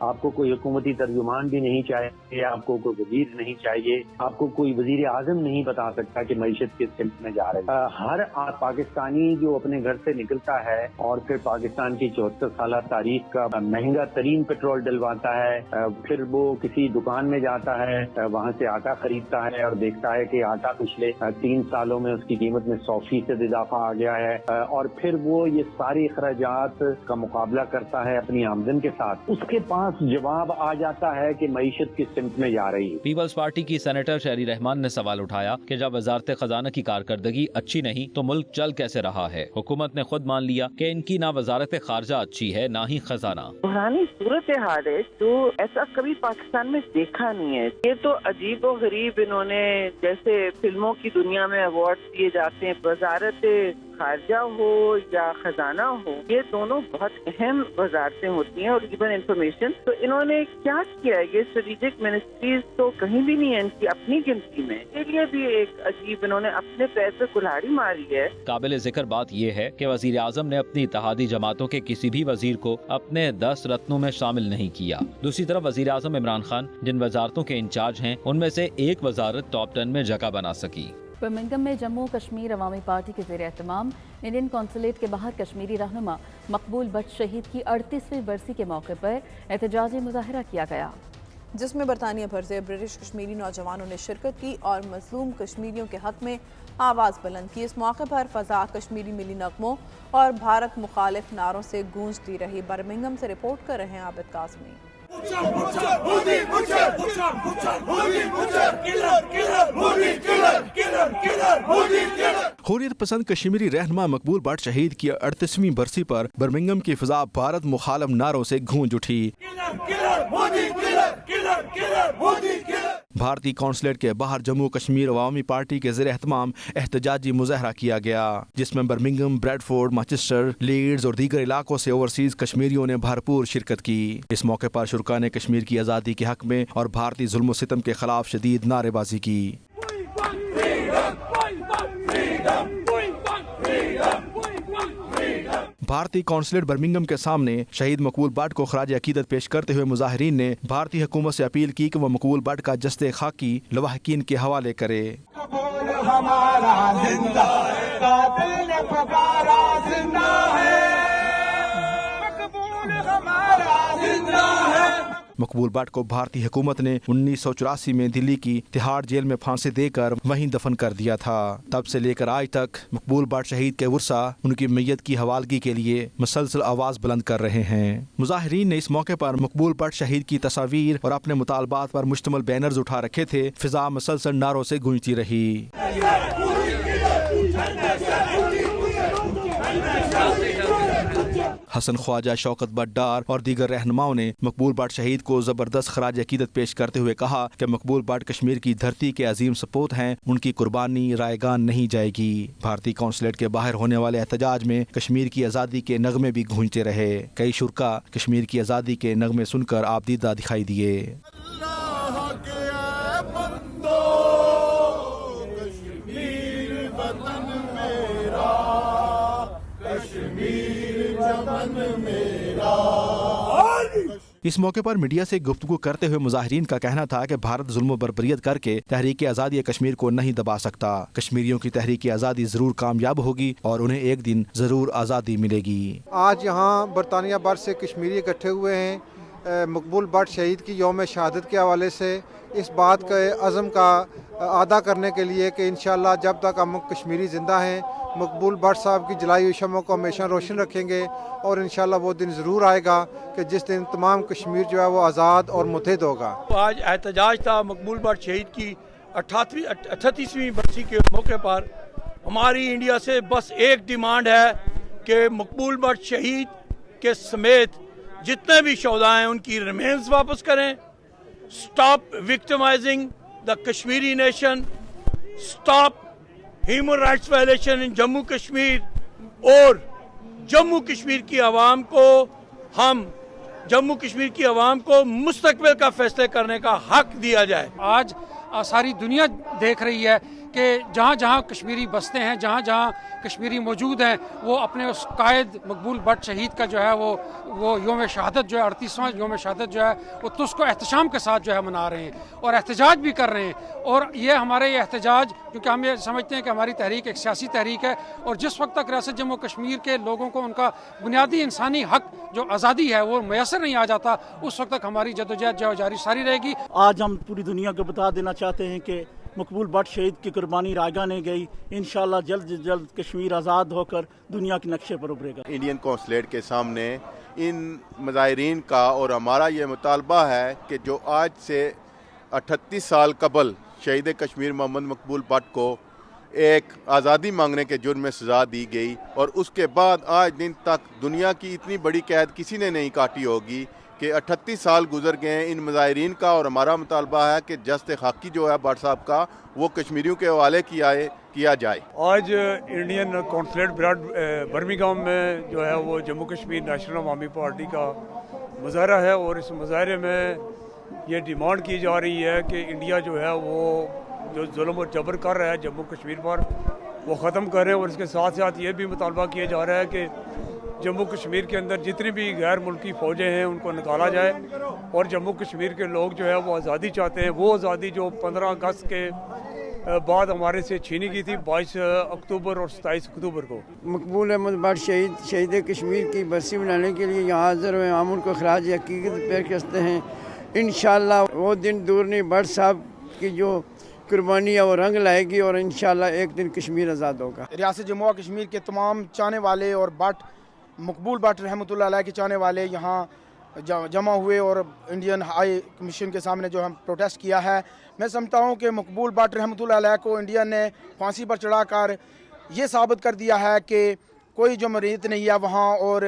آپ کو کوئی حکومتی ترجمان بھی نہیں چاہیے، آپ کو کوئی وزیر نہیں چاہیے، آپ کو کوئی وزیر اعظم نہیں بتا سکتا کہ معیشت کس سمت میں جا رہی ہے۔ ہر پاکستانی جو اپنے گھر سے نکلتا ہے اور پھر پاکستان کی 74 سالہ تاریخ کا مہنگا ترین پیٹرول ڈلواتا ہے، پھر وہ کسی دکان میں جاتا ہے، وہاں سے آٹا خریدتا ہے اور دیکھتا ہے کہ آٹا پچھلے 3 سالوں میں اس کی قیمت میں 100% اضافہ آ گیا ہے، اور پھر وہ یہ سارے اخراجات کا مقابلہ کرتا ہے اپنی آمدن کے ساتھ، اس کے پاس جواب آ جاتا ہے کہ معیشت کس سمت میں جا رہی ہے۔ پیپلز پارٹی کی سینیٹر شہری رحمان نے سوال اٹھایا کہ جب وزارت خزانہ کی کارکردگی اچھی نہیں تو ملک چل کیسے رہا ہے؟ حکومت نے خود مان لیا کہ ان کی نہ وزارت خارجہ اچھی ہے نہ ہی خزانہ۔ بحرانی صورتحال ہے جو ایسا کبھی پاکستان میں دیکھا نہیں ہے۔ یہ تو عجیب و غریب انہوں نے جیسے فلموں کی دنیا میں ایوارڈ دیے جاتے ہیں، وزارت خارجہ ہو یا خزانہ ہو، یہ دونوں بہت اہم وزارتیں ہوتی ہیں، اور ایون انفارمیشن تو انہوں نے کیا کیا ہے، یہ اسٹریٹجک منسٹریز تو کہیں بھی نہیں ہے ان کی اپنی گنتی میں، اس لیے بھی ایک عجیب انہوں نے اپنے پیر پہ کلہاڑی ماری ہے۔ قابل ذکر بات یہ ہے کہ وزیر اعظم نے اپنی اتحادی جماعتوں کے کسی بھی وزیر کو اپنے 10 رتنوں میں شامل نہیں کیا۔ دوسری طرف وزیر اعظم عمران خان جن وزارتوں کے انچارج ہیں ان میں سے ایک وزارت ٹاپ 10 میں جگہ بنا سکی۔ برمنگھم میں جموں کشمیر عوامی پارٹی کے زیر اہتمام انڈین قونصلیٹ کے باہر کشمیری رہنما مقبول بٹ شہید کی 38ویں برسی کے موقع پر احتجاجی مظاہرہ کیا گیا، جس میں برطانیہ بھر سے برٹش کشمیری نوجوانوں نے شرکت کی اور مظلوم کشمیریوں کے حق میں آواز بلند کی۔ اس موقع پر فضا کشمیری ملی نغموں اور بھارت مخالف نعروں سے گونجتی رہی۔ برمنگھم سے رپورٹ کر رہے ہیں عابد قاسمی۔ حریت پسند کشمیری رہنما مقبول بٹ شہید کی 38ویں برسی پر برمنگھم کی فضا بھارت مخالف نعروں سے گونج اٹھی۔ بھارتی قونصلیٹ کے باہر جموں کشمیر عوامی پارٹی کے زیر اہتمام احتجاجی مظاہرہ کیا گیا، جس میں Birmingham, Bradford, Manchester, Leeds اور دیگر علاقوں سے اوورسیز کشمیریوں نے بھرپور شرکت کی۔ اس موقع پر شرکاء نے کشمیر کی آزادی کے حق میں اور بھارتی ظلم و ستم کے خلاف شدید نعرے بازی کی۔ بھارتی قونصلیٹ برمنگھم کے سامنے شہید مقبول بٹ کو خراج عقیدت پیش کرتے ہوئے مظاہرین نے بھارتی حکومت سے اپیل کی کہ وہ مقبول بٹ کا جسد خاکی لواحقین کے حوالے کرے۔ مقبول بٹ کو بھارتی حکومت نے 1984 میں دلی کی تہاڑ جیل میں پھانسی دے کر وہیں دفن کر دیا تھا۔ تب سے لے کر آج تک مقبول بٹ شہید کے ورثا ان کی میت کی حوالگی کے لیے مسلسل آواز بلند کر رہے ہیں۔ مظاہرین نے اس موقع پر مقبول بٹ شہید کی تصاویر اور اپنے مطالبات پر مشتمل بینرز اٹھا رکھے تھے۔ فضا مسلسل نعروں سے گونجتی رہی۔ حسن خواجہ، شوکت بٹ ڈار اور دیگر رہنماؤں نے مقبول بٹ شہید کو زبردست خراج عقیدت پیش کرتے ہوئے کہا کہ مقبول بٹ کشمیر کی دھرتی کے عظیم سپوت ہیں، ان کی قربانی رائیگان نہیں جائے گی۔ بھارتی قونصلیٹ کے باہر ہونے والے احتجاج میں کشمیر کی آزادی کے نغمے بھی گونجتے رہے۔ کئی شرکاء کشمیر کی آزادی کے نغمے سن کر آبدیدہ دکھائی دیے۔ اس موقع پر میڈیا سے گفتگو کرتے ہوئے مظاہرین کا کہنا تھا کہ بھارت ظلم و بربریت کر کے تحریک آزادی کشمیر کو نہیں دبا سکتا۔ کشمیریوں کی تحریک آزادی ضرور کامیاب ہوگی اور انہیں ایک دن ضرور آزادی ملے گی۔ آج یہاں برطانیہ بھر سے کشمیری اکٹھے ہوئے ہیں مقبول بٹ شہید کی یوم شہادت کے حوالے سے اس بات کے عزم کا ادا کرنے کے لیے کہ انشاءاللہ جب تک ہم کشمیری زندہ ہیں مقبول بٹ صاحب کی جلائی ہوئی شمعوں کو ہمیشہ روشن رکھیں گے، اور انشاءاللہ وہ دن ضرور آئے گا کہ جس دن تمام کشمیر جو ہے وہ آزاد اور متحد ہوگا۔ آج احتجاج تھا مقبول بٹ شہید کی 38ویں برسی کے موقع پر۔ ہماری انڈیا سے بس ایک ڈیمانڈ ہے کہ مقبول بٹ شہید کے سمیت جتنے بھی شہداء ہیں ان کی ریمینز واپس کریں۔ Stop victimizing the Kashmiri nation, stop human rights violation in Jammu Kashmir, اور جموں کشمیر کی عوام کو مستقبل کا فیصلے کرنے کا حق دیا جائے۔ آج ساری دنیا دیکھ رہی ہے کہ جہاں جہاں کشمیری بستے ہیں، جہاں جہاں کشمیری موجود ہیں، وہ اپنے اس قائد مقبول بٹ شہید کا جو ہے وہ یوم شہادت جو ہے 38واں یوم شہادت جو ہے وہ تو اس کو احتشام کے ساتھ جو ہے منا رہے ہیں اور احتجاج بھی کر رہے ہیں. اور یہ احتجاج کیونکہ ہم یہ سمجھتے ہیں کہ ہماری تحریک ایک سیاسی تحریک ہے، اور جس وقت تک ریاست جموں کشمیر کے لوگوں کو ان کا بنیادی انسانی حق جو آزادی ہے وہ میسر نہیں آ جاتا، اس وقت تک ہماری جدوجہد جو جاری ساری رہے گی. آج ہم پوری دنیا کو بتا دینا چاہتے ہیں کہ مقبول بٹ شہید کی قربانی رائگاں نے گئی. انشاءاللہ جلد سے جلد کشمیر آزاد ہو کر دنیا کے نقشے پر ابھرے گا. انڈین قونصلیٹ کے سامنے ان مظاہرین کا اور ہمارا یہ مطالبہ ہے کہ جو آج سے 38 سال قبل شہید کشمیر محمد مقبول بٹ کو ایک آزادی مانگنے کے جرم میں سزا دی گئی، اور اس کے بعد آج دن تک دنیا کی اتنی بڑی قید کسی نے نہیں کاٹی ہوگی کہ 38 سال گزر گئے ہیں ان مظاہرین کا. اور ہمارا مطالبہ ہے کہ جسٹ خاکی جو ہے بٹ صاحب کا وہ کشمیریوں کے حوالے کیا جائے. آج انڈین قونصلیٹ برمنگھم میں جو ہے وہ جموں کشمیر نیشنل عوامی پارٹی کا مظاہرہ ہے، اور اس مظاہرے میں یہ ڈیمانڈ کی جا رہی ہے کہ انڈیا جو ہے وہ جو ظلم و جبر کر رہا ہے جموں کشمیر پر وہ ختم کرے. اور اس کے ساتھ ساتھ یہ بھی مطالبہ کیا جا رہا ہے کہ جموں کشمیر کے اندر جتنی بھی غیر ملکی فوجیں ہیں ان کو نکالا جائے، اور جموں کشمیر کے لوگ جو ہے وہ آزادی چاہتے ہیں، وہ آزادی جو 15 اگست کے بعد ہمارے سے چھینی گئی تھی 22 اکتوبر اور 27 اکتوبر کو. مقبول احمد بٹ شہید کشمیر کی برسی منانے کے لیے یہاں حاضر ہوئے عام ان کو خراج عقیدت پیش کرتے ہیں. انشاءاللہ وہ دن دور نہیں، بٹ صاحب کی جو قربانی ہے وہ رنگ لائے گی، اور انشاءاللہ ایک دن کشمیر آزاد ہوگا. ریاست جموں و کشمیر کے تمام چاہنے والے اور مقبول بٹ رحمۃ اللہ علیہ کے چاہنے والے یہاں جمع ہوئے اور انڈین ہائی کمیشن کے سامنے جو ہم پروٹیسٹ کیا ہے. میں سمجھتا ہوں کہ مقبول بٹ رحمۃ اللہ علیہ کو انڈیا نے پھانسی پر چڑھا کر یہ ثابت کر دیا ہے کہ کوئی جمہوریت نہیں ہے وہاں، اور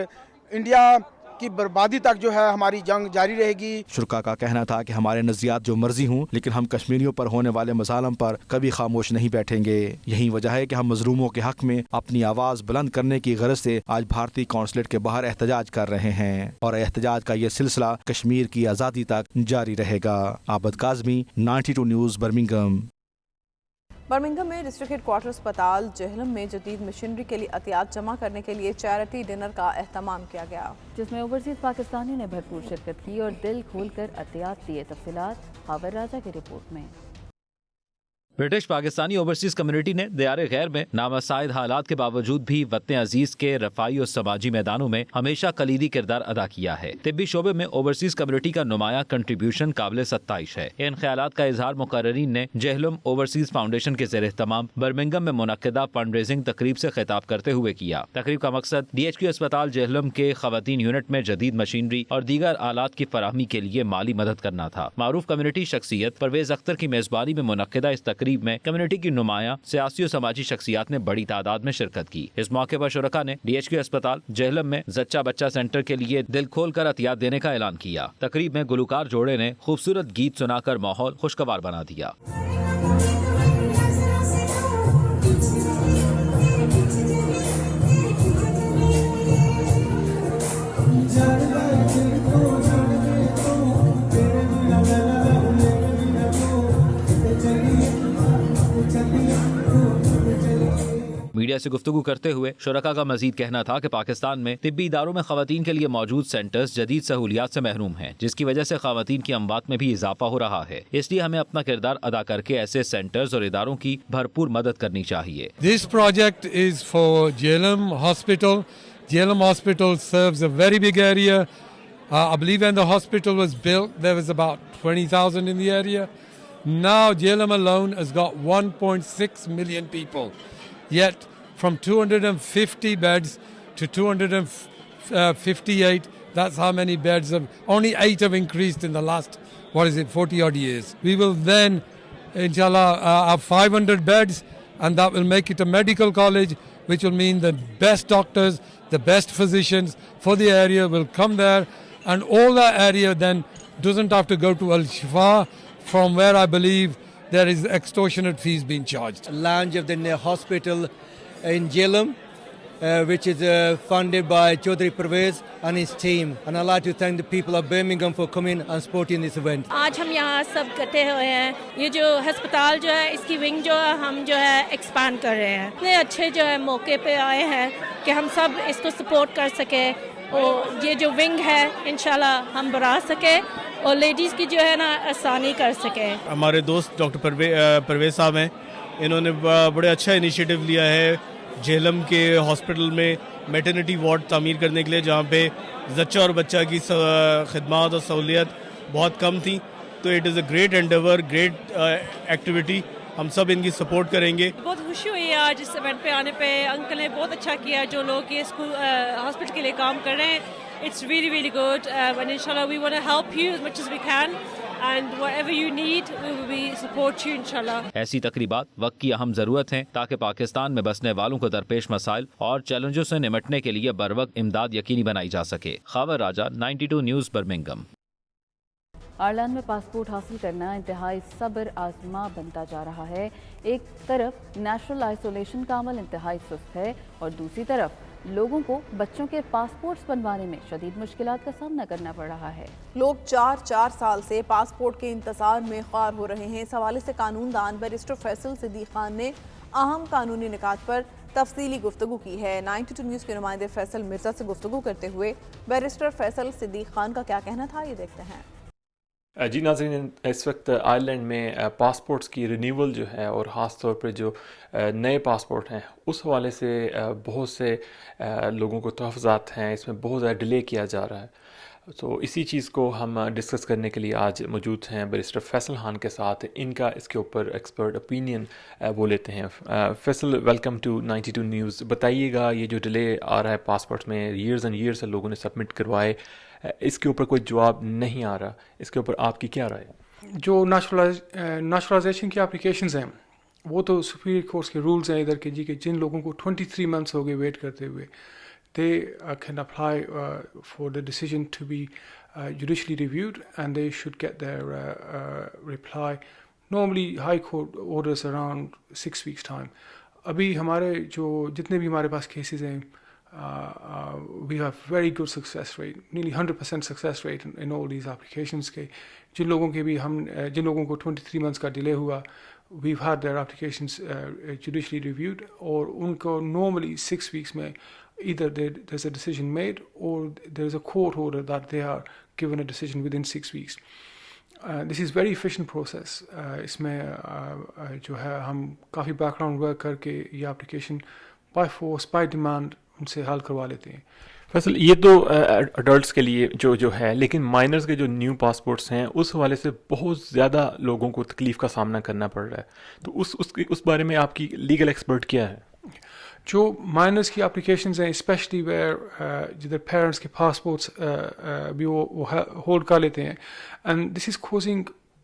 انڈیا کی بربادی تک جو ہے ہماری جنگ جاری رہے گی. شرکا کا کہنا تھا کہ ہمارے نظریات جو مرضی ہوں لیکن ہم کشمیریوں پر ہونے والے مظالم پر کبھی خاموش نہیں بیٹھیں گے. یہی وجہ ہے کہ ہم مظلوموں کے حق میں اپنی آواز بلند کرنے کی غرض سے آج بھارتی قونصلیٹ کے باہر احتجاج کر رہے ہیں، اور احتجاج کا یہ سلسلہ کشمیر کی آزادی تک جاری رہے گا. عابد کاظمی، 92 نیوز، برمنگھم. برمنگھم میں ڈسٹرکٹ ہیڈ کوارٹر اسپتال جہلم میں جدید مشینری کے لیے عطیات جمع کرنے کے لیے چیریٹی ڈنر کا اہتمام کیا گیا، جس میں اوورسیز پاکستانیوں نے بھرپور شرکت کی اور دل کھول کر عطیات دیے. تفصیلات خاور راجہ کی رپورٹ میں. برٹش پاکستانی اوورسیز کمیونٹی نے دیار غیر میں نامساعد حالات کے باوجود بھی وطن عزیز کے رفاعی اور سماجی میدانوں میں ہمیشہ کلیدی کردار ادا کیا ہے. طبی شعبے میں اوورسیز کمیونٹی کا نمایاں کنٹریبیوشن قابل ستائش ہے. ان خیالات کا اظہار مقررین نے جہلم اوورسیز فاؤنڈیشن کے زیر اہتمام برمنگھم میں منعقدہ فنڈ ریزنگ تقریب سے خطاب کرتے ہوئے کیا. تقریب کا مقصد DHQ اسپتال جہلم کے خواتین یونٹ میں جدید مشینری اور دیگر آلات کی فراہمی کے لیے مالی مدد کرنا تھا. معروف کمیونٹی شخصیت پرویز اختر کی میزبانی میں منعقدہ اس تقریب میں کمیونٹی کی نمایاں سیاسی و سماجی شخصیات نے بڑی تعداد میں شرکت کی. اس موقع پر شرکا نے DHQ اسپتال جہلم میں زچہ بچہ سینٹر کے لیے دل کھول کر عطیات دینے کا اعلان کیا. تقریب میں گلوکار جوڑے نے خوبصورت گیت سنا کر ماحول خوشگوار بنا دیا. میڈیا سے گفتگو کرتے ہوئے شرکا کا مزید کہنا تھا کہ پاکستان میں طبی اداروں میں خواتین کے لیے موجود سینٹرز جدید سہولیات سے محروم ہیں، جس کی وجہ سے خواتین کی اموات میں بھی اضافہ ہو رہا ہے. اس لیے ہمیں اپنا کردار ادا کر کے ایسے سینٹرز اور اداروں کی بھرپور مدد کرنی چاہیے. This project is for Jhelum Hospital. Jhelum Hospital serves a very big area. I believe when the hospital was built, there was about 20,000 in the area. Now Jhelum alone has got 1.6 million people. Yet from 250 beds to 258, that's how many beds only 8 have increased in the last, 40 odd years. We will then, inshallah, have 500 beds, and that will make it a medical college, which will mean the best doctors, the best physicians for the area will come there, and all that area then doesn't have to go to Al-Shifa, from where I believe there is extortionate fees being charged. Lounge of the hospital in Jhelum, which is funded by Chaudhry Pervez and his team. And I'd like to thank the people of Birmingham for coming and supporting this event. آج ہم یہاں سب اکٹھے ہوئے ہیں. یہ جو ہسپتال جو ہے اس کی ونگ جو ہے ہم جو ہے ایکسپینڈ کر رہے ہیں. اتنے اچھے جو ہے موقع پہ آئے ہیں کہ ہم سب اس کو سپورٹ کر سکیں اور یہ جو ونگ ہے انشاءاللہ ہم بڑھا سکیں اور لیڈیز کی جو ہے نا آسانی کر سکیں. ہمارے دوست ڈاکٹر پرویز صاحب ہیں, انہوں نے بڑے اچھا انیشیٹو لیا ہے جہلم کے ہاسپٹل میں میٹرنٹی وارڈ تعمیر کرنے کے لیے, جہاں پہ زچہ اور بچہ کی خدمات اور سہولیت بہت کم تھیں. تو it is a great endeavour, great activity, ہم سب ان کی سپورٹ کریں گے. بہت خوشی ہوئی ہے آج اس ایونٹ پہ آنے پہ. انکل نے بہت اچھا کیا, جو لوگ یہ اسکول ہاسپٹل کے لیے کام کر رہے ہیں. It's really really good and انشاءاللہ we want to help you as much as we can and whatever you need we will support you inshallah. ایسی تقریبات وقت کی اہم ضرورت ہیں تاکہ پاکستان میں بسنے والوں کو درپیش مسائل اور چیلنجوں سے نمٹنے کے لیے بروقت امداد یقینی بنائی جا سکے. خاور راجہ 92 نیوز برمنگم. آئرلینڈ میں پاسپورٹ حاصل کرنا انتہائی صبر آزما بنتا جا رہا ہے. ایک طرف نیشنل آئسولیشن کا عمل انتہائی سست ہے اور دوسری طرف لوگوں کو بچوں کے پاسپورٹس بنوانے میں شدید مشکلات کا سامنا کرنا پڑ رہا ہے. لوگ 4 سال سے پاسپورٹ کے انتظار میں خوار ہو رہے ہیں. اس حوالے سے قانون دان بیرسٹر فیصل صدیق خان نے اہم قانونی نکات پر تفصیلی گفتگو کی ہے. 92 نیوز کے نمائندے فیصل مرزا سے گفتگو کرتے ہوئے بیرسٹر فیصل صدیق خان کا کیا کہنا تھا, یہ دیکھتے ہیں. جی ناظرین, اس وقت آئرلینڈ میں پاسپورٹس کی رینیول جو ہے اور خاص طور پر جو نئے پاسپورٹ ہیں اس حوالے سے بہت سے لوگوں کو تحفظات ہیں, اس میں بہت زیادہ ڈیلے کیا جا رہا ہے. تو اسی چیز کو ہم ڈسکس کرنے کے لیے آج موجود ہیں بیرسٹر فیصل خان کے ساتھ. ان کا اس کے اوپر ایکسپرٹ اوپینین وہ لیتے ہیں. Faisal, welcome to 92 news. بتائیے گا یہ جو ڈیلے آ رہا ہے پاسپورٹ میں, ایئرز اینڈ ایئرز سے لوگوں نے سبمٹ کروائے, اس کے اوپر کوئی جواب نہیں آ رہا, اس کے اوپر آپ کی کیا رائے ہے؟ جو نیشنلائزیشن کی اپلیکیشنز ہیں وہ تو سپیریئر کورٹس کے رولز ہیں ادھر کے جی, کہ جن لوگوں کو 23 منتھس ہو گئے ویٹ کرتے ہوئے, they can apply for the decision to be judicially reviewed and they should get their reply. Normally high court orders around 6 weeks time. ابھی ہمارے جو جتنے بھی ہمارے پاس کیسز ہیں, we have very good success rate, nearly 100% success rate in all these applications. کے جن لوگوں کے بھی جن لوگوں کو 23 months کا ڈیلے ہوا, we've had their applications judicially reviewed, اور ان کو normally 6 weeks میں either there's a decision made or there's a court order that they are given a decision within 6 weeks. This is very efficient process. اس میں جو ہے ہم کافی back ground work کر کے یہ application by force by demand ان سے حل کروا لیتے ہیں. فیصل, یہ تو اڈلٹس کے لیے جو ہے, لیکن مائنرز کے جو نیو پاسپورٹس ہیں اس حوالے سے بہت زیادہ لوگوں کو تکلیف کا سامنا کرنا پڑ رہا ہے. تو اس بارے میں آپ کی لیگل ایکسپرٹ کیا ہے؟ جو مائنرز کی اپلیکیشنز ہیں اسپیشلی ویئر جدھر پیرنٹس کے پاسپورٹس بھی وہ ہولڈ کر لیتے ہیں, and this is کوزنگ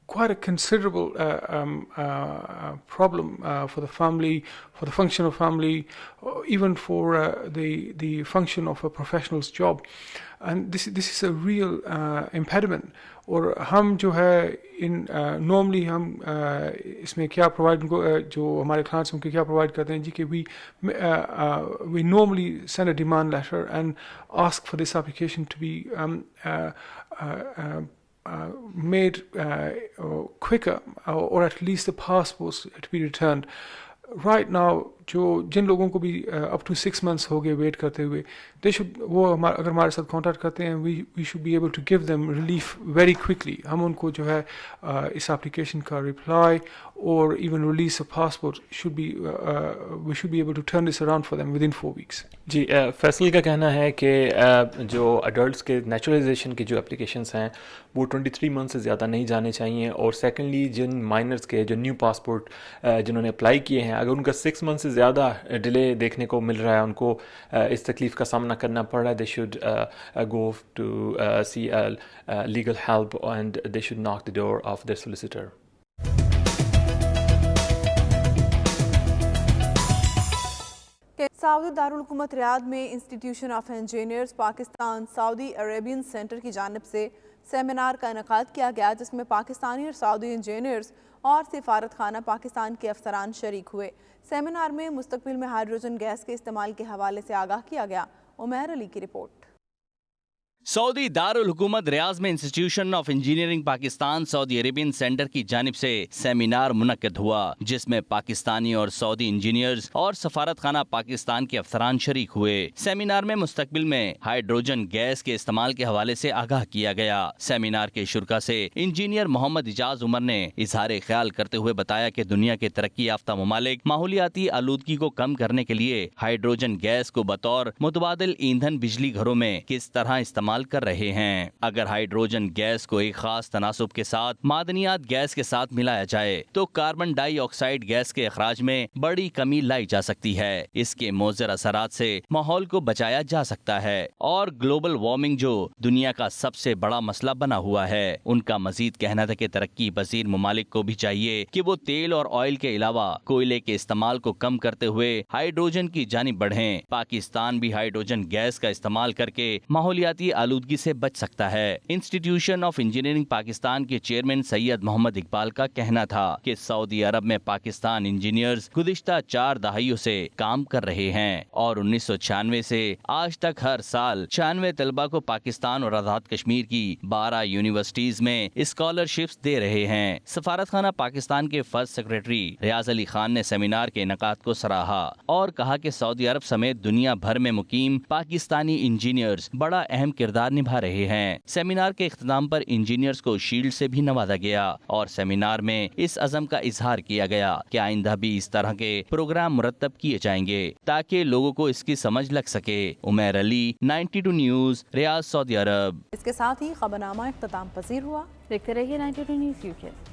quite a considerable problem for the family, for the function of family, even for the function of a professional's job. And this is a real impediment. اور ہم جو ہے normally ہم اس میں کیا پرووائڈ جو ہمارے clients ان کے کیا پرووائڈ کرتے ہیں جی, کہ we normally send a demand letter and ask for this application to be made quicker, or at least the passports to be returned. Right now جو جن لوگوں کو بھی up to 6 months ہو گئے ویٹ کرتے ہوئے, وہ اگر ہمارے ساتھ کانٹیکٹ کرتے ہیں, we should be able to give them relief very quickly. ہم ان کو جو ہے اس اپلیکیشن کا رپلائی اور even release of passport we should be able to turn this around for them within 4 weeks. جی, فیصل کا کہنا ہے کہ جو اڈلٹس کے نیچرلائزیشن کی جو اپلیکیشنس ہیں وہ 23 منتھ سے زیادہ نہیں جانے چاہیے, اور سیکنڈلی جن مائنرز کے جو نیو پاسپورٹ جنہوں نے اپلائی کیے ہیں, اگر ان کا 6 منتھ سے زیادہ ڈیلے دیکھنے کو مل رہا ہے, ان کو اس تکلیف کا سامنا کرنا پڑ رہا ہے, they should go to see legal help and they should knock the door of their solicitor. Saudi دارالحکومت ریاض میں institution of engineers Pakistan Saudi Arabian centre کی جانب سے سیمینار کا انعقاد کیا گیا جس میں پاکستانی اور سعودی انجینئرز اور سفارت خانہ پاکستان کے افسران شریک ہوئے۔ سیمینار میں مستقبل میں ہائیڈروجن گیس کے استعمال کے حوالے سے آگاہ کیا گیا۔ عمیر علی کی رپورٹ۔ سعودی دارالحکومت ریاض میں institution of engineering Pakistan Saudi Arabian centre کی جانب سے سیمینار منعقد ہوا جس میں پاکستانی اور سعودی انجینئرز اور سفارت خانہ پاکستان کے افسران شریک ہوئے۔ سیمینار میں مستقبل میں ہائیڈروجن گیس کے استعمال کے حوالے سے آگاہ کیا گیا۔ سیمینار کے شرکا سے انجینئر محمد اجاز عمر نے اظہار خیال کرتے ہوئے بتایا کہ دنیا کے ترقی یافتہ ممالک ماحولیاتی آلودگی کو کم کرنے کے لیے ہائیڈروجن گیس کو بطور متبادل ایندھن بجلی گھروں میں کس طرح استعمال کر رہے ہیں۔ اگر ہائیڈروجن گیس کو ایک خاص تناسب کے ساتھ معدنیات گیس کے ساتھ ملایا جائے تو کاربن ڈائی آکسائیڈ گیس کے اخراج میں بڑی کمی لائی جا سکتی ہے۔ اس کے مؤثر اثرات سے ماحول کو بچایا جا سکتا ہے اور گلوبل وارمنگ جو دنیا کا سب سے بڑا مسئلہ بنا ہوا ہے۔ ان کا مزید کہنا تھا کہ ترقی پذیر ممالک کو بھی چاہیے کہ وہ تیل اور آئل کے علاوہ کوئلے کے استعمال کو کم کرتے ہوئے ہائیڈروجن کی جانب بڑھیں۔ پاکستان بھی ہائیڈروجن گیس کا استعمال کر کے ماحولیاتی آلودگی سے بچ سکتا ہے۔ انسٹیٹیوشن آف انجینئرنگ پاکستان کے چیئرمین سید محمد اقبال کا کہنا تھا کہ سعودی عرب میں پاکستان انجینئرز گزشتہ 4 دہائیوں سے کام کر رہے ہیں اور 1996 سے آج تک ہر سال 96 طلبہ کو پاکستان اور آزاد کشمیر کی 12 یونیورسٹیز میں اسکالرشپس دے رہے ہیں۔ سفارت خانہ پاکستان کے فرسٹ سیکریٹری ریاض علی خان نے سیمینار کے انعقاد کو سراہا اور کہا کہ سعودی عرب سمیت دنیا بھر میں مقیم پاکستانی انجینئرز بڑا اہم کردار نبھا رہے ہیں۔ سیمینار کے اختتام پر انجینئرز کو شیلڈ سے بھی نوازا گیا اور سیمینار میں اس عزم کا اظہار کیا گیا کہ آئندہ بھی اس طرح کے پروگرام مرتب کیے جائیں گے تاکہ لوگوں کو اس کی سمجھ لگ سکے۔ عمیر علی، 92 نیوز، ریاض، سعودی عرب۔ اس کے ساتھ ہی خبرنامہ اختتام پذیر ہوا۔ دیکھتے رہیے 92 نیوز UK۔